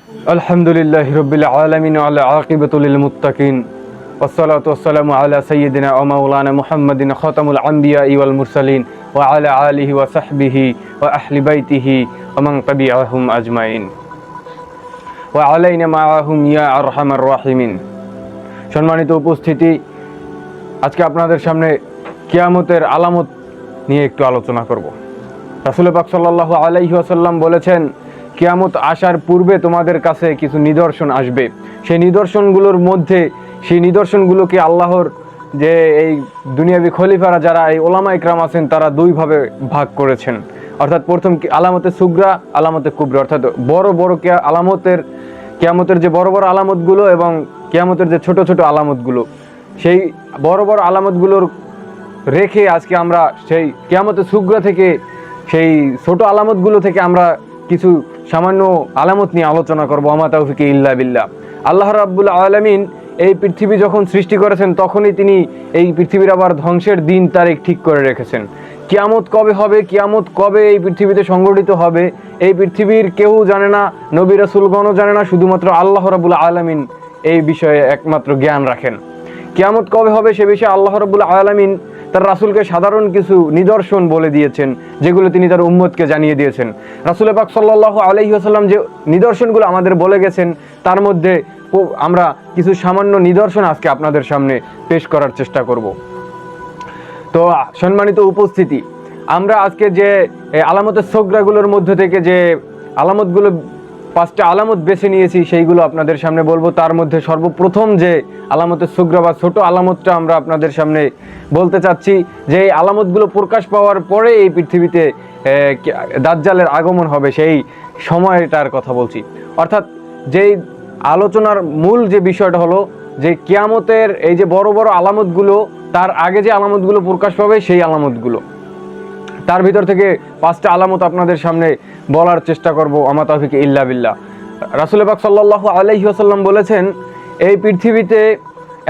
আলহামদুলিল্লাহি রাব্বিল আলামিন ওয়া আলা আকিবাতুল লিল মুত্তাকিন ওয়াসসালাতু ওয়াসসালামু আলা সাইয়্যিদিনা ওয়া মাওলানা মুহাম্মাদিন খাতামুল আম্বিয়া ওয়াল মুরসালিন ওয়া আলা আলিহি ওয়া সাহবিহি ওয়া আহলি বাইতিহি ওয়া মান তাবিআহুম আজমাইন ওয়া আলাইনা মাআহুম ইয়া আরহামার রাহিমিন। সম্মানিত উপস্থিতি, আজকে আপনাদের সামনে কিয়ামতের আলামত নিয়ে একটু আলোচনা করব। রাসূল পাক সাল্লাল্লাহু আলাইহি ওয়াসাল্লাম বলেছেন, কিয়ামত আসার পূর্বে তোমাদের কাছে কিছু নিদর্শন আসবে। সেই নিদর্শনগুলোকে আল্লাহর যে এই দুনিয়াবি খলিফারা যারা এই ওলামা ইকরাম আছেন তারা দুইভাবে ভাগ করেছেন। অর্থাৎ প্রথম আলামতে সুগরা, আলামতে কুবরা, অর্থাৎ বড় বড় কিয়ামতের যে বড় বড় আলামতগুলো এবং কিয়ামতের যে ছোট ছোট আলামতগুলো, সেই বড় বড় আলামতগুলোর রেখে আজকে আমরা সেই কিয়ামতে সুগরা থেকে, সেই ছোট আলামতগুলো থেকে আমরা কিছু সামান্য আলামত নিয়ে আলোচনা করবো। আমা তাওফিক ইল্লা বিল্লাহ। আল্লাহ রাব্বুল আলামিন এই পৃথিবী যখন সৃষ্টি করেছেন তখনই তিনি এই পৃথিবীর আবার ধ্বংসের দিন তারিখ ঠিক করে রেখেছেন। কিয়ামত কবে হবে, কিয়ামত কবে এই পৃথিবীতে সংগঠিত হবে, এই পৃথিবীর কেউ জানে না, নবী রাসূলগণও জানে না, শুধুমাত্র আল্লাহ রাব্বুল আলামিন এই বিষয়ে একমাত্র জ্ঞান রাখেন। কিয়ামত কবে হবে সে বিষয়ে আল্লাহ রাব্বুল আলামিন তার রাসূলকে সাধারণ কিছু নিদর্শন বলে দিয়েছেন, যেগুলো তিনি তার উম্মতকে জানিয়ে দিয়েছেন। রাসূল পাক সাল্লাল্লাহু আলাইহি ওয়াসাল্লাম যে নিদর্শনগুলো আমাদের বলে গেছেন, তার মধ্যে আমরা কিছু সামান্য নিদর্শন আজকে আপনাদের সামনে পেশ করার চেষ্টা করব। তো সম্মানিত উপস্থিতি, আমরা আজকে যে আলামতের সুগরাগুলোর মধ্যে থেকে যে আলামতগুলো, 5টা আলামত বেছে নিয়েছি, সেইগুলো আপনাদের সামনে বলবো। তার মধ্যে সর্বপ্রথম যে আলামতের সুগরা বা ছোট আলামতটা আমরা আপনাদের সামনে বলতে চাচ্ছি, যে এই আলামতগুলো প্রকাশ পাওয়ার পরে এই পৃথিবীতে দাজ্জালের আগমন হবে, সেই সময়টার কথা বলছি। অর্থাৎ যেই আলোচনার মূল যে বিষয়টা হলো যে কিয়ামতের এই যে বড় বড় আলামতগুলো, তার আগে যে আলামতগুলো প্রকাশ পাবে সেই আলামতগুলো, তার ভিতর থেকে 5টা আলামত আপনাদের সামনে বলার চেষ্টা করব। আমা তাওফিক ইল্লা বিল্লাহ। রাসূল পাক সাল্লাল্লাহু আলাইহি ওয়াসাল্লাম বলেছেন, এই পৃথিবীতে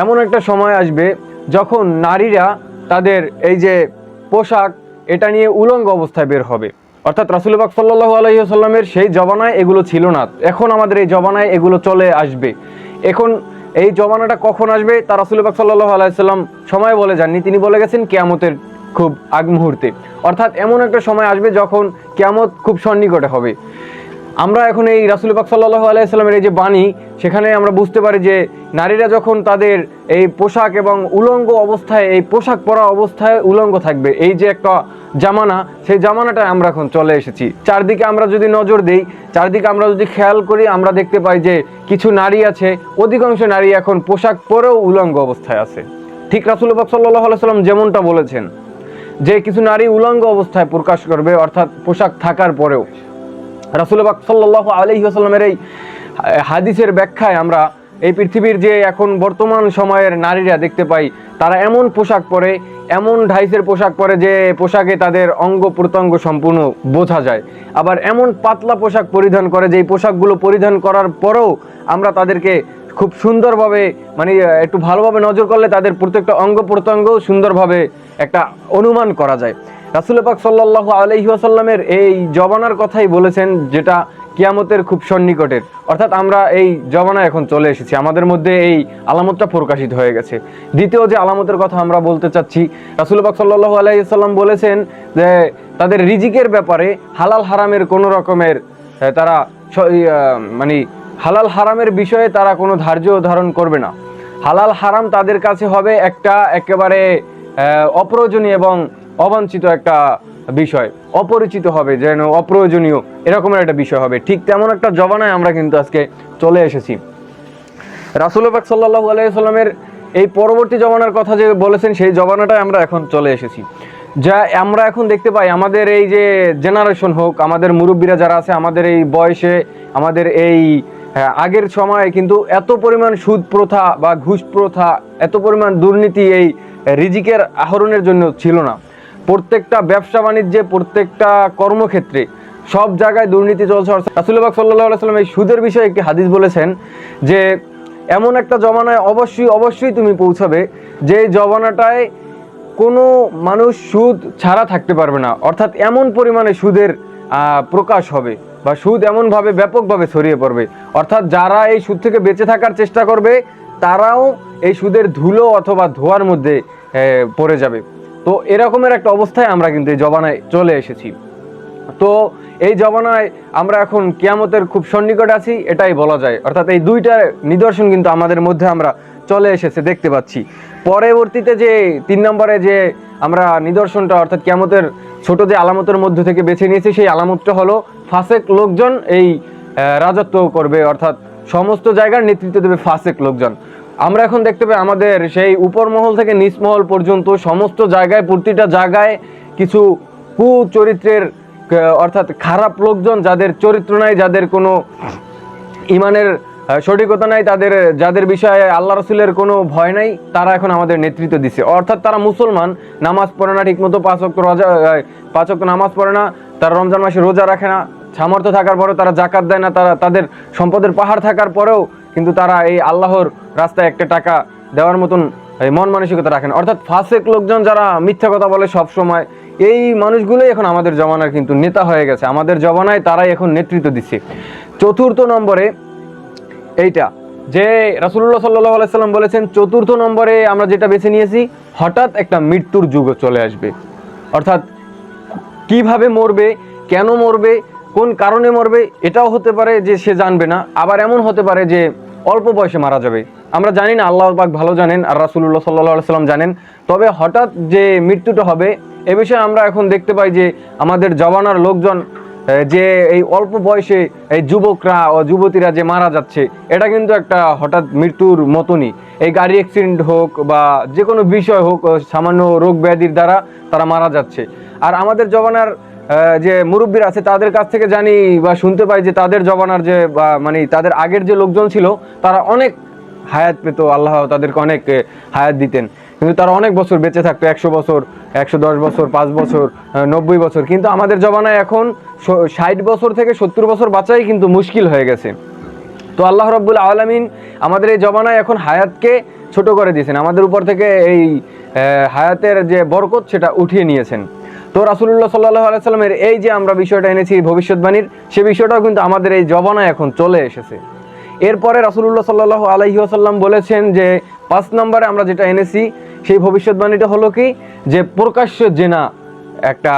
এমন একটা সময় আসবে যখন নারীরা তাদের এই যে পোশাক, এটা নিয়ে উলঙ্গ অবস্থায় বের হবে। অর্থাৎ রাসূল পাক সাল্লাল্লাহু আলাইহি ওয়াসাল্লামের সেই জমানায় এগুলো ছিল না, এখন আমাদের এই জমানায় এগুলো চলে আসবে। এখন এই জমানাটা কখন আসবে তা রাসূল পাক সাল্লাল্লাহু আলাইহি ওয়াসাল্লাম সময় বলে যাননি, তিনি বলে গেছেন কিয়ামতের খুব আগ মুহূর্তে। অর্থাৎ এমন একটা সময় আসবে যখন কিয়ামত খুব সন্নিকটে হবে। আমরা এখন এই রাসূল পাক সাল্লাল্লাহু আলাইহি ওয়াসাল্লামের এই যে বাণী, সেখানে আমরা বুঝতে পারি যে নারীরা যখন তাদের এই পোশাক এবং উলঙ্গ অবস্থায়, এই পোশাক পরা অবস্থায় উলঙ্গ থাকবে, এই যে একটা জামানা, সেই জামানাটা আমরা এখন চলে এসেছি। চারদিকে আমরা যদি নজর দিই, চারদিকে আমরা যদি খেয়াল করি, আমরা দেখতে পাই যে কিছু নারী আছে, অধিকাংশ নারী এখন পোশাক পরেও উলঙ্গ অবস্থায় আছে। ঠিক রাসূল পাক সাল্লাল্লাহু আলাইহি ওয়াসাল্লাম যেমনটা বলেছেন যে কিছু নারী উলঙ্গ অবস্থায় প্রকাশ করবে, অর্থাৎ পোশাক থাকার পরেও। রাসূল পাক সাল্লাল্লাহু আলাইহি ওয়াসাল্লামের এই হাদিসের ব্যাখ্যায় আমরা এই পৃথিবীর যে এখন বর্তমান সময়ের নারীরা দেখতে পাই, তারা এমন পোশাক পরে, এমন ঢাইসের পোশাক পরে যে পোশাকে তাদের অঙ্গ প্রত্যঙ্গ সম্পূর্ণ বোঝা যায়। আবার এমন পাতলা পোশাক পরিধান করে যে এই পোশাকগুলো পরিধান করার পরেও আমরা তাদেরকে খুব সুন্দরভাবে, মানে একটু ভালোভাবে নজর করলে তাদের প্রত্যেকটা অঙ্গ প্রত্যঙ্গ সুন্দরভাবে একটা অনুমান করা যায়। রাসূল পাক সাল্লাল্লাহু আলাইহি ওয়াসাল্লামের এই জমানার কথাই বলেছেন, যেটা কিয়ামতের খুব সন্নিকটের। অর্থাৎ আমরা এই জমানায় এখন চলে এসেছি, আমাদের মধ্যে এই আলামতটা প্রকাশিত হয়ে গেছে। দ্বিতীয় যে আলামতের কথা আমরা বলতে চাচ্ছি, রাসূল পাক সাল্লাল্লাহু আলাইহি ওয়াসাল্লাম বলেছেন যে তাদের রিজিকের ব্যাপারে হালাল হারামের কোনো রকমের তারা মানে হালাল হারামের বিষয়ে তারা কোনো ধার্য ধারণ করবে না। হালাল হারাম তাদের কাছে হবে একটা একেবারে অপ্রয়োজনীয় এবং অবাঞ্ছিত একটা বিষয়, অপরিচিত হবে, যেন অপ্রয়োজনীয় এরকমের একটা বিষয় হবে। ঠিক তেমন একটা জমানায় আমরা কিন্তু আজকে চলে এসেছি। রাসূল পাক সাল্লাল্লাহু আলাইহি ওয়াসাল্লামের এই পরবর্তী জমানার কথা যে বলেছেন, সেই জমানাটায় আমরা এখন চলে এসেছি। যা আমরা এখন দেখতে পাই, আমাদের এই যে জেনারেশন হোক, আমাদের মুরব্বীরা যারা আছে, আমাদের এই বয়সে, আমাদের এই আগের সময়ে কিন্তু এত পরিমাণ সুদ প্রথা বা ঘুষ প্রথা, এত পরিমাণ দুর্নীতি এই রিজিকের আহরণের জন্য ছিল না। প্রত্যেকটা ব্যবসা বাণিজ্যে, প্রত্যেকটা কর্মক্ষেত্রে, সব জায়গায় দুর্নীতি চলছে। রাসূল পাক সাল্লাল্লাহু আলাইহি ওয়াসাল্লাম এই সুদের বিষয়ে একটি হাদিস বলেছেন যে এমন একটা জমানায় অবশ্যই তুমি পৌঁছাবে যে জমানাটায় কোনো মানুষ সুদ ছাড়া থাকতে পারবে না। অর্থাৎ এমন পরিমাণে সুদের প্রকাশ হবে বা সুদ এমনভাবে ব্যাপকভাবে ছড়িয়ে পড়বে, অর্থাৎ যারা এই সুদ থেকে বেঁচে থাকার চেষ্টা করবে তারাও এই সুদের ধুলো অথবা ধোঁয়ার মধ্যে পড়ে যাবে। তো এরকমের একটা অবস্থায় আমরা কিন্তু এই জমানায় চলে এসেছি। তো এই জমানায় আমরা এখন কিয়ামতের খুব সন্নিকটে আছি এটাই বলা যায়, অর্থাৎ এই দুইটা নিদর্শন কিন্তু আমাদের মধ্যে আমরা চলে এসেছে দেখতে পাচ্ছি। পরবর্তীতে যে 3 নম্বরে যে আমরা নিদর্শনটা অর্থাৎ কিয়ামতের ছোট যে আলামতের মধ্য থেকে বেছে নিয়েছি, সেই আলামতটা হলো ফাসেক লোকজন এই রাজত্ব করবে, অর্থাৎ সমস্ত জায়গার নেতৃত্ব দেবে ফাসেক লোকজন। আমরা এখন দেখতে পাই আমাদের সেই উপর মহল থেকে নিচ মহল পর্যন্ত সমস্ত জায়গায়, প্রতিটা জায়গায় কিছু কুচরিত্রের অর্থাৎ খারাপ লোকজন, যাদের চরিত্র নাই, যাদের কোনো ইমানের সঠিকতা নাই, যাদের বিষয়ে আল্লাহ রসুলের কোনো ভয় নাই, তারা এখন আমাদের নেতৃত্ব দিচ্ছে। অর্থাৎ তারা মুসলমান, নামাজ পড়ে না ঠিকমতো, 5 ওয়াক্ত নামাজ পড়ে না, তারা রমজান মাসে রোজা রাখে না, সামর্থ্য থাকার পরেও তারা জাকাত দেয় না, তাদের সম্পদের পাহাড় থাকার পরেও কিন্তু তারা এই আল্লাহর রাস্তায় একটা টাকা দেওয়ার মতন মন মানসিকতা রাখেন। অর্থাৎ ফাসেক লোকজন যারা মিথ্যা কথা বলে সব সময়, এই মানুষগুলোই এখন আমাদের জমানার কিন্তু নেতা হয়ে গেছে, আমাদের জমানায় তারাই এখন নেতৃত্ব দিচ্ছে। 4র্থ নম্বরে এইটা যে রাসূলুল্লাহ সাল্লাল্লাহু আলাইহি সাল্লাম বলেছেন, 4র্থ নম্বরে আমরা যেটা বেছে নিয়েছি, হঠাৎ একটা মৃত্যুর যুগ চলে আসবে। অর্থাৎ কিভাবে মরবে, কেন মরবে, কোন কারণে মরবে এটাও হতে পারে যে সে জানবে না, আবার এমন হতে পারে যে অল্প বয়সে মারা যাবে। আমরা জানি না, আল্লাহ পাক ভালো জানেন আর রাসূলুল্লাহ সাল্লাল্লাহু আলাইহি সাল্লাম জানেন। তবে হঠাৎ যে মৃত্যুটা হবে এ বিষয়ে আমরা এখন দেখতে পাই যে আমাদের জওয়ানার লোকজন যে এই অল্প বয়সে এই যুবকরা ও যুবতীরা যে মারা যাচ্ছে, এটা কিন্তু একটা হঠাৎ মৃত্যুর মতনই। এই গাড়ি অ্যাক্সিডেন্ট হোক বা যে কোনো বিষয় হোক, সামান্য রোগ ব্যাধির দ্বারা তারা মারা যাচ্ছে। আর আমাদের জওয়ানার যে মুরব্বীরা আছে তাদের কাছ থেকে জানি বা শুনতে পাই যে তাদের জওয়ানার যে মানে তাদের আগের যে লোকজন ছিল তারা অনেক হায়াত পেত, আল্লাহ তাদেরকে অনেক হায়াত দিতেন, কিন্তু তারা অনেক বছর বেঁচে থাকতো, 100 বছর, 110 বছর, 5 বছর, 90 বছর। কিন্তু আমাদের জমানায় এখন 60 বছর থেকে 70 বছর বাঁচাই কিন্তু মুশকিল হয়ে গেছে। তো আল্লাহ রাব্বুল আলামিন আমাদের এই জমানায় এখন হায়াতকে ছোট করে দিয়েছেন, আমাদের উপর থেকে এই হায়াতের যে বরকত সেটা উঠিয়ে নিয়েছেন। তো রাসূলুল্লাহ সাল্লাল্লাহু আলাইহি সাল্লামের এই যে আমরা বিষয়টা এনেছি ভবিষ্যৎবাণীর, সে বিষয়টাও কিন্তু আমাদের এই জমানায় এখন চলে এসেছে। এরপরে রাসূলুল্লাহ সাল্লাল্লাহু আলাইহি ওয়াসাল্লাম বলেছেন যে 5 নম্বরে আমরা যেটা এনেছি সেই ভবিষ্যৎবাণীটা হলো কি, যে প্রকাশ্য জেনা একটা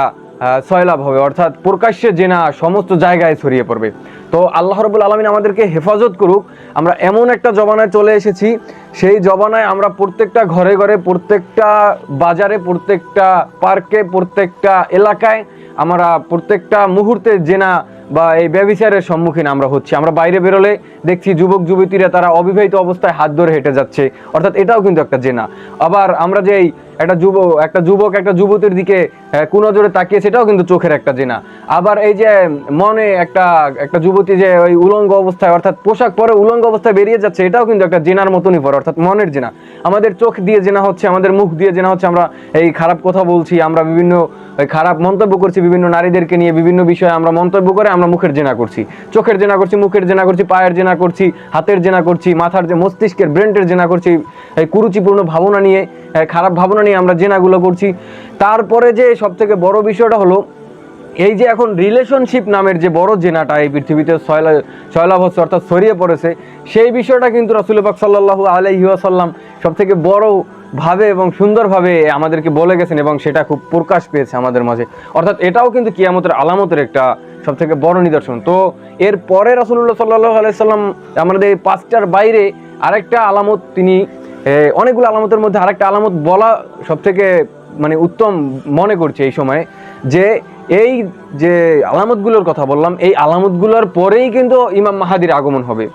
সয়লাভ হবে, অর্থাৎ প্রকাশ্যে জেনা সমস্ত জায়গায় ছড়িয়ে পড়বে। তো আল্লাহ রাব্বুল আলামিন আমাদেরকে হেফাজত করুক। আমরা এমন একটা জমানায় চলে এসেছি, সেই জমানায় আমরা প্রত্যেকটা ঘরে ঘরে, প্রত্যেকটা বাজারে, প্রত্যেকটা পার্কে, প্রত্যেকটা এলাকায় আমরা প্রত্যেকটা মুহূর্তে জেনা বা এই ব্যভিচারের সম্মুখীন আমরা হচ্ছি। আমরা বাইরে বেরোলে দেখছি যুবক যুবতীরা তারা অবিবাহিত অবস্থায় হাত ধরে হেঁটে যাচ্ছে, অর্থাৎ এটাও কিন্তু একটা জেনা। আবার আমরা যে একটা যুবক একটা যুবতীর দিকে কুনজরে তাকিয়ে, সেটাও কিন্তু চোখের একটা জেনা। আবার এই যে মনে একটা যুবতী যে ওই উলঙ্গ অবস্থায়, অর্থাৎ পোশাক পরে উলঙ্গ অবস্থায় বেরিয়ে যাচ্ছে, এটাও কিন্তু একটা জেনার মতনই পড়ে, অর্থাৎ মনের জেনা। আমাদের চোখ দিয়ে জেনা হচ্ছে, আমাদের মুখ দিয়ে জেনা হচ্ছে, আমরা এই খারাপ কথা বলছি, আমরা বিভিন্ন খারাপ মন্তব্য করছি বিভিন্ন নারীদেরকে নিয়ে, বিভিন্ন বিষয়ে আমরা মন্তব্য করে আমরা মুখের জেনা করছি, চোখের জেনা করছি, মুখের জেনা করছি, পায়ের জেনা করছি, হাতের জেনা করছি, মাথার যে মস্তিষ্কের ব্রেনের জেনা করছি, এই কুরুচিপূর্ণ ভাবনা নিয়ে, খারাপ ভাবনা নিয়ে আমরা জেনাগুলো করছি। তারপরে যে সব থেকে বড় বিষয়টা হলো এই যে এখন রিলেশনশিপ নামের যে বড় জেনাটা এই পৃথিবীতে সয়লাভ হচ্ছে, অর্থাৎ ছড়িয়ে পড়েছে, সেই বিষয়টা কিন্তু রাসূল পাক সাল্লাল্লাহু আলাইহি ওয়াসাল্লাম সব থেকে বড় ভাবে এবং সুন্দরভাবে আমাদেরকে বলে গেছেন, এবং সেটা খুব প্রকাশ পেয়েছে আমাদের মাঝে। অর্থাৎ এটাও কিন্তু কিয়ামতের আলামতের একটা সব থেকে বড় নিদর্শন। তো এর পরে রাসূলুল্লাহ সাল্লাল্লাহু আলাইহি সাল্লাম আমাদের এই 5টার বাইরে আরেকটা আলামত, তিনি অনেকগুলো আলামতের মধ্যে আরেকটা আলামত বলা সব থেকে মানে উত্তম মনে করছে এই সময়, যে এই যে আলামতগুলোর কথা বললাম, এই আলামতগুলোর পরেই কিন্তু ইমাম মাহাদির আগমন হবে।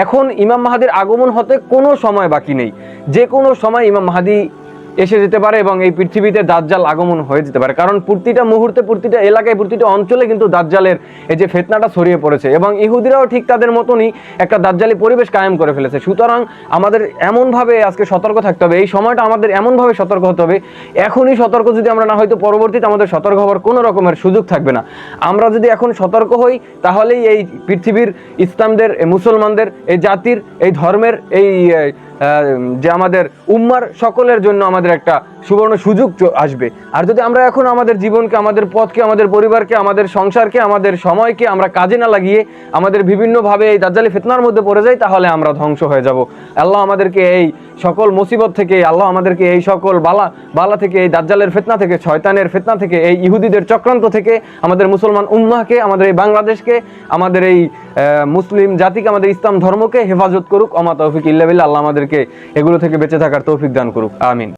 এখন ইমাম মাহাদির আগমন হতে কোনো সময় বাকি নেই, যে কোনো সময় ইমাম মাহাদি এসে যেতে পারে এবং এই পৃথিবীতে দাজ্জাল আগমন হয়ে যেতে পারে। কারণ প্রতিটা মুহূর্তে, প্রতিটা এলাকায়, প্রতিটা অঞ্চলে কিন্তু দাজ্জালের এই যে ফিতনাটা ছড়িয়ে পড়েছে, এবং ইহুদিরাও ঠিক তাদের মতনই একটা দাজ্জালি পরিবেশ কায়েম করে ফেলেছে। সুতরাং আমাদের এমনভাবে আজকে সতর্ক থাকতে হবে, এই সময়টা আমাদের এমনভাবে সতর্ক হতে হবে, এখনই সতর্ক যদি আমরা না হই তো পরবর্তীতে আমাদের সতর্ক হওয়ার কোনো রকমের সুযোগ থাকবে না। আমরা যদি এখন সতর্ক হই তাহলেই এই পৃথিবীর ইসলামদের, মুসলমানদের, এই জাতির, এই ধর্মের, এই যে আমাদের উম্মার সকলের জন্য আমাদের একটা সুবর্ণ সুযোগ আসবে। আর যদি আমরা এখন আমাদের জীবনকে, আমাদের পথকে, আমাদের পরিবারকে, আমাদের সংসারকে, আমাদের সময়কে আমরা কাজে না লাগিয়ে আমাদের বিভিন্নভাবে এই দাজ্জালি ফিতনার মধ্যে পড়ে যাই, তাহলে আমরা ধ্বংস হয়ে যাব। আল্লাহ আমাদেরকে এই সকল মুসিবত থেকে, আল্লাহ আমাদেরকে এই সকল বালা থেকে, এই দাজ্জালের ফিতনা থেকে, শয়তানের ফিতনা থেকে, এই ইহুদিদের চক্রান্ত থেকে আমাদের মুসলমান উম্মাহকে, আমাদের এই বাংলাদেশকে, আমাদের এই মুসলিম জাতিকে, আমাদের ইসলাম ধর্মকে হেফাজত করুক। ওমা তৌফিক ইল্লা বিল্লাহ। আল্লাহ আমাদেরকে এগুলো থেকে বেঁচে থাকার তৌফিক দান করুক। আমিন।